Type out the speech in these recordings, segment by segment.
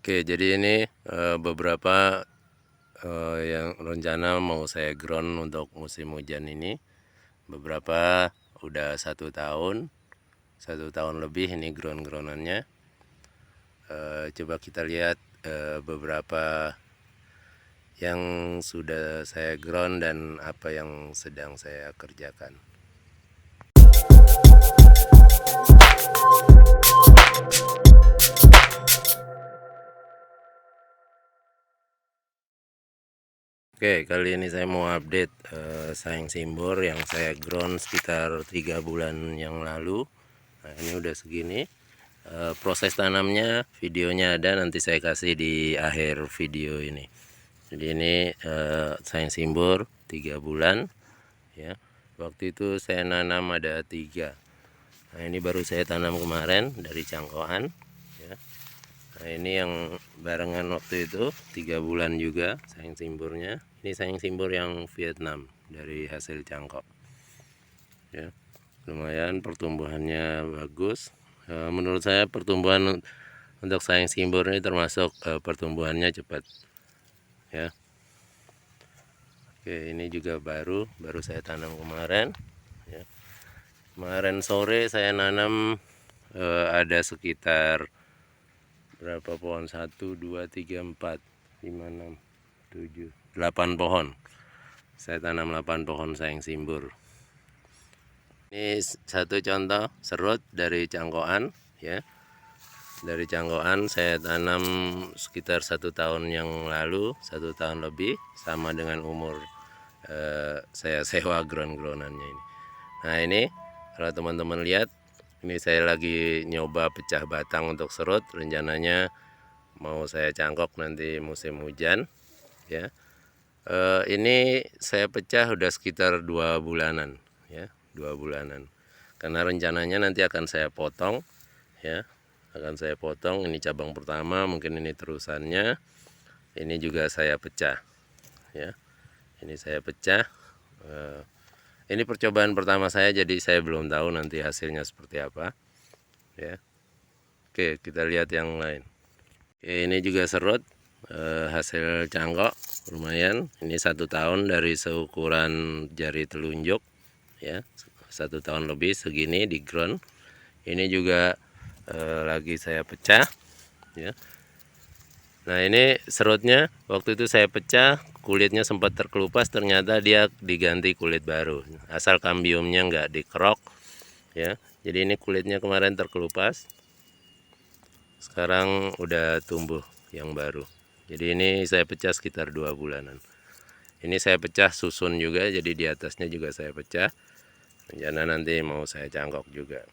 Oke, jadi ini beberapa yang rencana mau saya ground untuk musim hujan ini. Beberapa udah 1 tahun lebih ini groundannya. Coba kita lihat beberapa yang sudah saya ground dan apa yang sedang saya kerjakan. Oke, kali ini saya mau update sayang simbor yang saya ground sekitar 3 bulan yang lalu. Nah, ini udah segini. Proses tanamnya videonya ada, nanti saya kasih di akhir video ini. Jadi ini sayang simbor 3 bulan ya. Waktu itu saya nanam ada 3. Nah, ini baru saya tanam kemarin dari cangkokan ya. Nah, ini yang barengan waktu itu 3 bulan juga sayang simbornya. Ini sayang simbor yang Vietnam dari hasil cangkok ya. Lumayan pertumbuhannya bagus. Menurut saya pertumbuhan untuk sayang simbor ini termasuk pertumbuhannya cepat ya. Oke, ini juga baru saya tanam kemarin ya. Kemarin sore saya nanam ada sekitar berapa pohon? 1, 2, 3, 4, 5, 6, 7, 8 pohon. Saya tanam 8 pohon sayang simbor. Ini satu contoh serut dari cangkokan ya. Dari cangkokan saya tanam sekitar 1 tahun yang lalu, 1 tahun lebih, sama dengan umur saya sewa ground-groundannya ini. Nah, ini kalau teman-teman lihat, ini saya lagi nyoba pecah batang untuk serut. Rencananya mau saya cangkok nanti musim hujan ya. Ini saya pecah udah sekitar 2 bulanan ya, 2 bulanan. Karena rencananya nanti akan saya potong ya. Akan saya potong, ini cabang pertama, mungkin ini terusannya. Ini juga saya pecah ya. Ini saya pecah. Ini percobaan pertama saya, jadi saya belum tahu nanti hasilnya seperti apa ya. Oke, kita lihat yang lain. Oke, ini juga serut hasil cangkok lumayan. Ini 1 tahun dari seukuran jari telunjuk ya, 1 tahun lebih segini di ground. Ini juga lagi saya pecah ya. Nah, ini serutnya waktu itu saya pecah, kulitnya sempat terkelupas, ternyata dia diganti kulit baru, asal kambiumnya nggak dikerok ya. Jadi ini kulitnya kemarin terkelupas, sekarang udah tumbuh yang baru. Jadi ini saya pecah sekitar 2 bulanan. Ini saya pecah susun juga, jadi di atasnya juga saya pecah. Rencana nanti mau saya cangkok juga.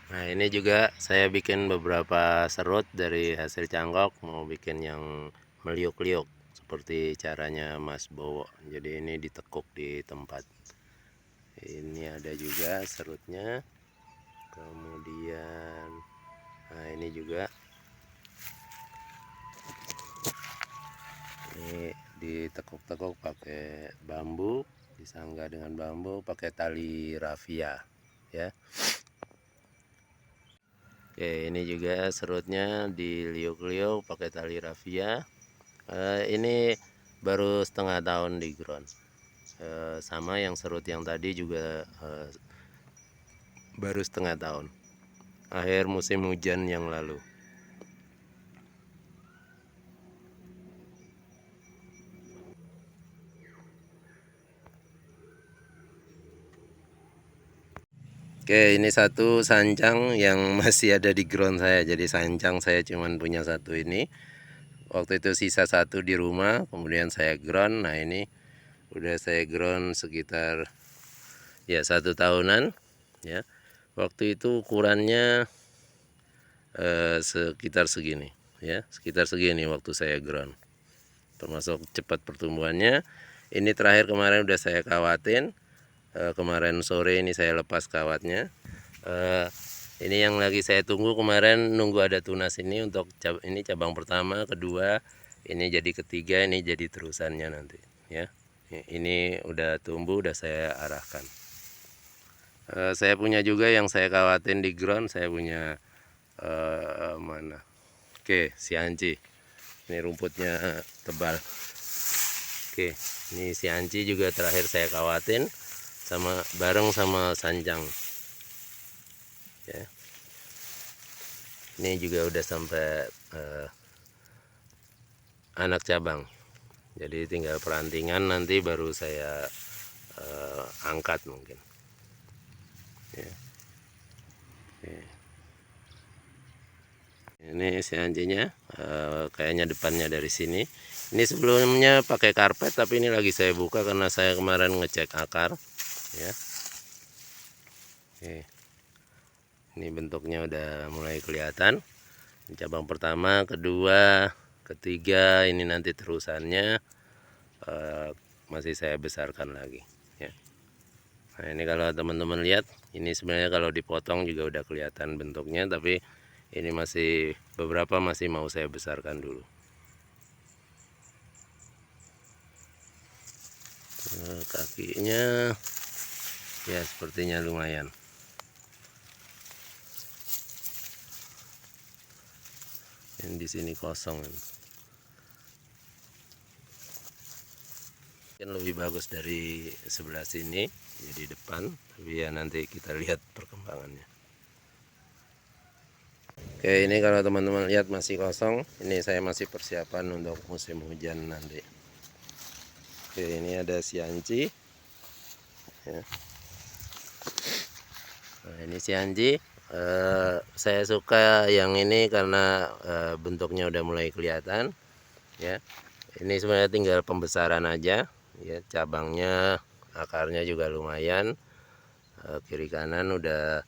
Nah, ini juga saya bikin beberapa serut dari hasil cangkok, mau bikin yang meliuk-liuk seperti caranya Mas Bowo. Jadi ini ditekuk di tempat. Ini ada juga serutnya. Kemudian nah, ini juga ini ditekuk-tekuk pakai bambu, disanggah dengan bambu pakai tali rafia ya. Oke, ini juga serutnya diliuk-liuk pakai tali rafia. Ini baru setengah tahun di ground. Sama yang serut yang tadi juga baru setengah tahun. Akhir musim hujan yang lalu. Oke, ini satu sancang yang masih ada di ground saya. Jadi sancang saya cuman punya satu ini. Waktu itu sisa satu di rumah, kemudian saya ground. Nah, ini udah saya ground sekitar ya 1 tahunan ya. Waktu itu ukurannya sekitar segini ya, sekitar segini waktu saya ground. Termasuk cepat pertumbuhannya. Ini terakhir kemarin udah saya kawatin. Kemarin sore ini saya lepas kawatnya. Ini yang lagi saya tunggu, kemarin nunggu ada tunas ini untuk ini cabang pertama, kedua, ini jadi ketiga, ini jadi terusannya nanti ya. Ini udah tumbuh, udah saya arahkan. Saya punya juga yang saya kawatin di ground, saya punya mana Oke, sianci. Ini rumputnya tebal. Oke, ini sianci juga terakhir saya kawatin bareng sama sanjang. Ya. Ini juga udah sampai anak cabang. Jadi tinggal perantingan, nanti baru saya angkat mungkin. Ya. Oke. Ini siancinya, kayaknya depannya dari sini. Ini sebelumnya pakai karpet, tapi ini lagi saya buka karena saya kemarin ngecek akar. Ya. Oke. Ini bentuknya udah mulai kelihatan. Ini cabang pertama, kedua, ketiga, ini nanti terusannya masih saya besarkan lagi. Ya. Nah, ini kalau teman-teman lihat, ini sebenarnya kalau dipotong juga udah kelihatan bentuknya, tapi ini masih beberapa masih mau saya besarkan dulu. Kakinya ya sepertinya lumayan. Yang di sini kosong. Mungkin lebih bagus dari sebelah sini, jadi depan, tapi ya nanti kita lihat perkembangannya. Oke, ini kalau teman-teman lihat masih kosong, ini saya masih persiapan untuk musim hujan nanti. Oke, ini ada sianci. Ya. Nah, ini sianci. Saya suka yang ini karena bentuknya udah mulai kelihatan. Ya, ini sebenarnya tinggal pembesaran aja. Ya, cabangnya, akarnya juga lumayan. Kiri kanan udah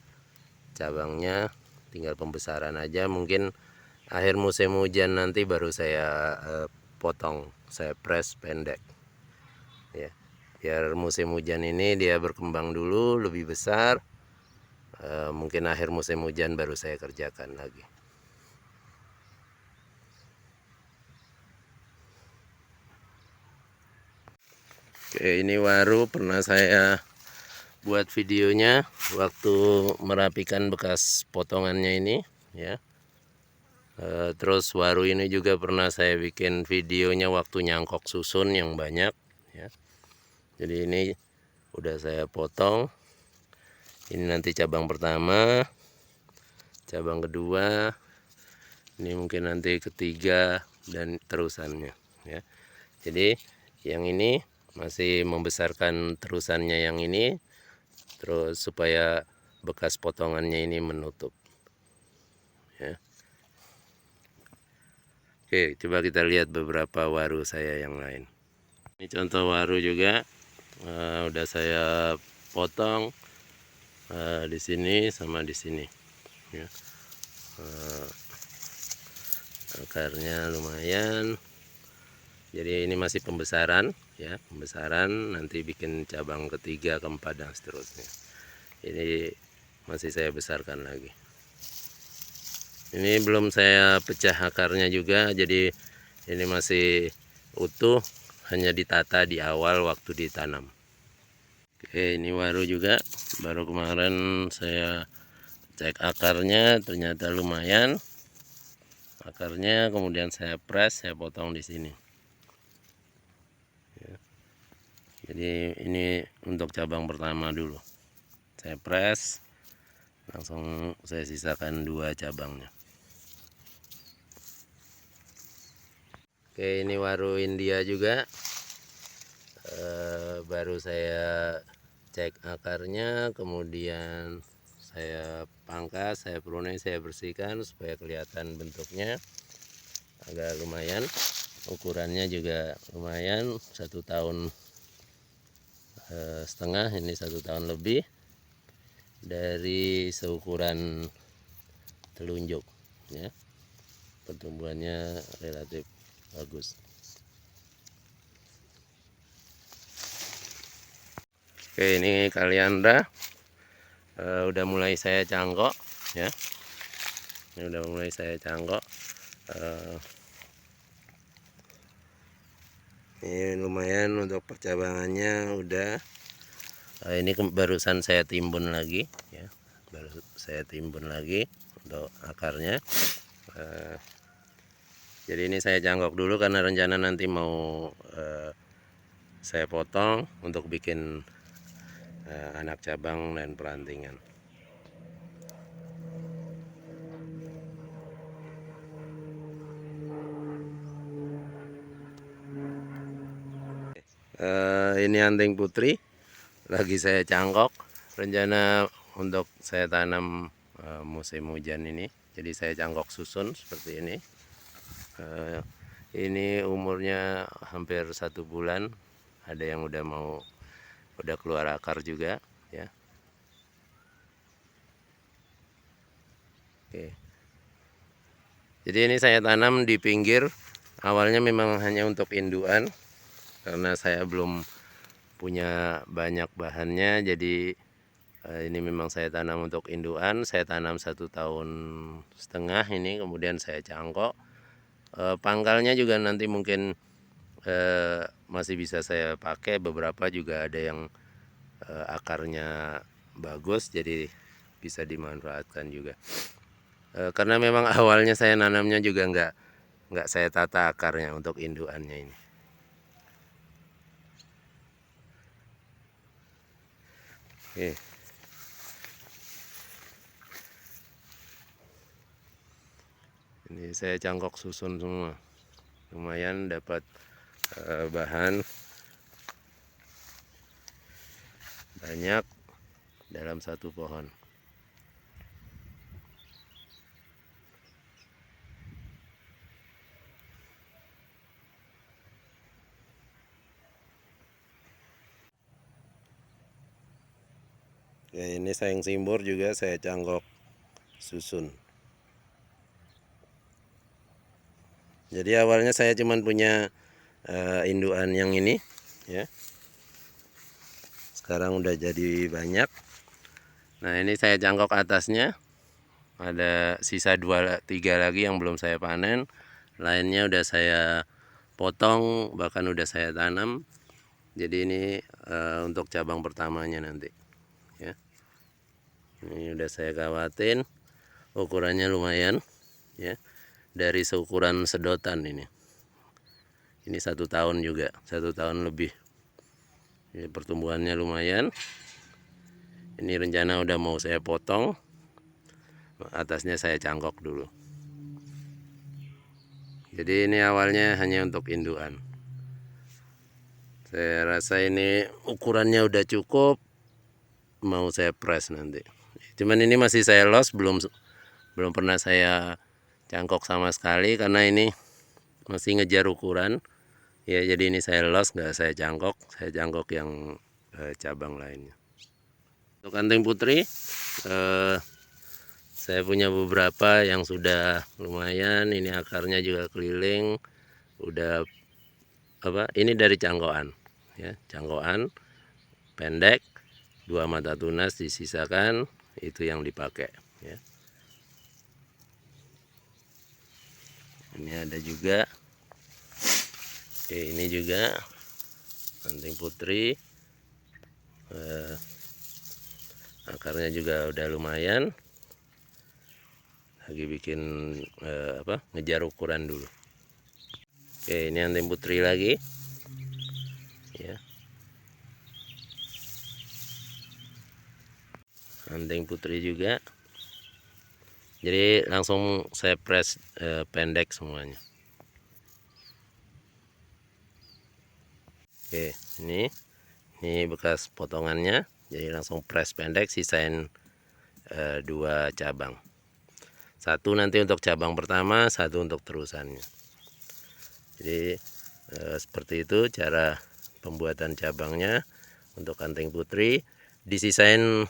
cabangnya. Tinggal pembesaran aja, mungkin akhir musim hujan nanti baru saya potong, saya press pendek ya, biar musim hujan ini dia berkembang dulu lebih besar, mungkin akhir musim hujan baru saya kerjakan lagi. Oke, ini waru pernah saya buat videonya waktu merapikan bekas potongannya ini ya. Terus waru ini juga pernah saya bikin videonya waktu nyangkok susun yang banyak ya. Jadi ini udah saya potong. Ini nanti cabang pertama, cabang kedua, ini mungkin nanti ketiga dan terusannya ya. Jadi yang ini masih membesarkan terusannya yang ini, terus supaya bekas potongannya ini menutup ya. Oke, coba kita lihat beberapa waru saya yang lain. Ini contoh waru juga, udah saya potong di sini sama di sini ya. Akarnya lumayan, jadi ini masih pembesaran ya, pembesaran nanti bikin cabang ketiga, keempat dan seterusnya. Ini masih saya besarkan lagi. Ini belum saya pecah akarnya juga, jadi ini masih utuh, hanya ditata di awal waktu ditanam. Oke, ini waru juga, baru kemarin saya cek akarnya, ternyata lumayan akarnya, kemudian saya press, saya potong di sini ya. Jadi ini untuk cabang pertama dulu saya press, langsung saya sisakan 2 cabangnya. Oke, ini waru India juga, baru saya cek akarnya, kemudian saya pangkas, saya pruning, saya bersihkan supaya kelihatan bentuknya agak lumayan, ukurannya juga lumayan, 1 tahun setengah, ini 1 tahun lebih, dari seukuran telunjuk ya. Pertumbuhannya relatif bagus. Oke, ini kaliandra udah mulai saya cangkok ya. Ini udah mulai saya cangkok. Ini lumayan untuk percabangannya udah. Ini barusan saya timbun lagi ya, baru saya timbun lagi untuk akarnya. Jadi ini saya cangkok dulu karena rencana nanti mau saya potong untuk bikin anak cabang dan perantingan. Ini anting putri lagi saya cangkok, rencana untuk saya tanam musim hujan ini. Jadi saya cangkok susun seperti ini. Ini umurnya hampir 1 bulan, ada yang udah keluar akar juga ya. Oke. Jadi ini saya tanam di pinggir, awalnya memang hanya untuk induan karena saya belum punya banyak bahannya. Jadi ini memang saya tanam untuk induan. Saya tanam 1,5 tahun ini, kemudian saya cangkok. Pangkalnya juga nanti mungkin masih bisa saya pakai. Beberapa juga ada yang akarnya bagus, jadi bisa dimanfaatkan juga. Karena memang awalnya saya nanamnya juga nggak saya tata akarnya untuk induannya ini. Oke. Ini saya cangkok susun semua, lumayan dapat bahan banyak dalam satu pohon. Ya, ini sayang simbor juga saya cangkok susun. Jadi awalnya saya cuma punya induan yang ini ya. Sekarang udah jadi banyak. Nah, ini saya cangkok atasnya. Ada sisa 2-3 lagi yang belum saya panen. Lainnya udah saya potong, bahkan udah saya tanam. Jadi ini untuk cabang pertamanya nanti ya. Ini udah saya kawatin, ukurannya lumayan ya, dari seukuran sedotan ini 1 tahun juga, 1 tahun lebih. Ini pertumbuhannya lumayan. Ini rencana udah mau saya potong, atasnya saya cangkok dulu. Jadi ini awalnya hanya untuk induan. Saya rasa ini ukurannya udah cukup, mau saya press nanti. Cuman ini masih saya los, belum pernah saya cangkok sama sekali karena ini masih ngejar ukuran ya. Jadi ini saya los, nggak saya cangkok yang cabang lainnya. Untuk anting putri saya punya beberapa yang sudah lumayan. Ini akarnya juga keliling, udah ini dari cangkokan ya, cangkokan pendek, 2 mata tunas disisakan, itu yang dipakai ya. Ini ada juga. Oke, ini juga anting putri, akarnya juga udah lumayan, lagi bikin ngejar ukuran dulu. Oke, ini anting putri lagi ya. Anting putri juga. Jadi langsung saya press pendek semuanya. Oke, ini bekas potongannya, jadi langsung press pendek, sisain 2 cabang. 1 nanti untuk cabang pertama, 1 untuk terusannya. Jadi seperti itu cara pembuatan cabangnya. Untuk anting putri disisain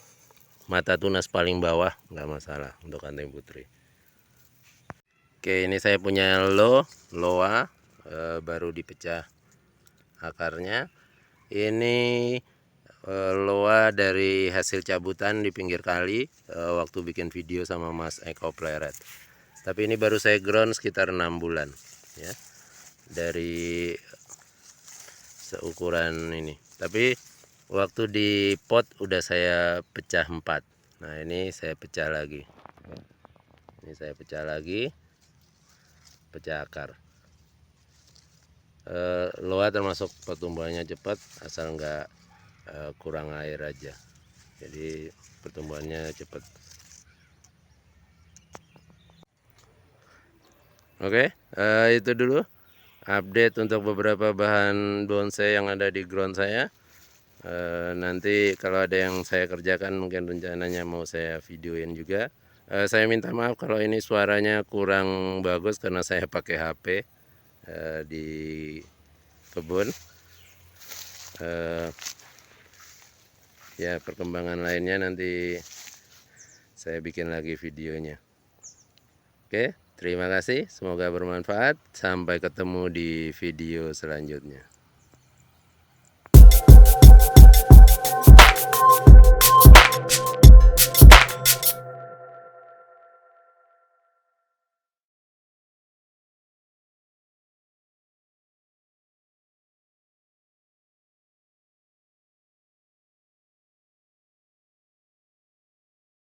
mata tunas paling bawah, nggak masalah untuk anting putri. Oke, ini saya punya loa baru dipecah akarnya. Ini loa dari hasil cabutan di pinggir kali waktu bikin video sama Mas Eko Pleret. Tapi ini baru saya ground sekitar 6 bulan ya, dari seukuran ini. Tapi waktu di pot udah saya pecah 4. Nah, ini saya pecah lagi. Ini saya pecah lagi, pecah akar. Loa termasuk pertumbuhannya cepat asal nggak kurang air aja, jadi pertumbuhannya cepat. Oke, itu dulu update untuk beberapa bahan bonsai yang ada di ground saya. Nanti kalau ada yang saya kerjakan mungkin rencananya mau saya videoin juga. Saya minta maaf kalau ini suaranya kurang bagus karena saya pakai HP di kebun. Ya, perkembangan lainnya nanti saya bikin lagi videonya. Oke, terima kasih, semoga bermanfaat. Sampai ketemu di video selanjutnya.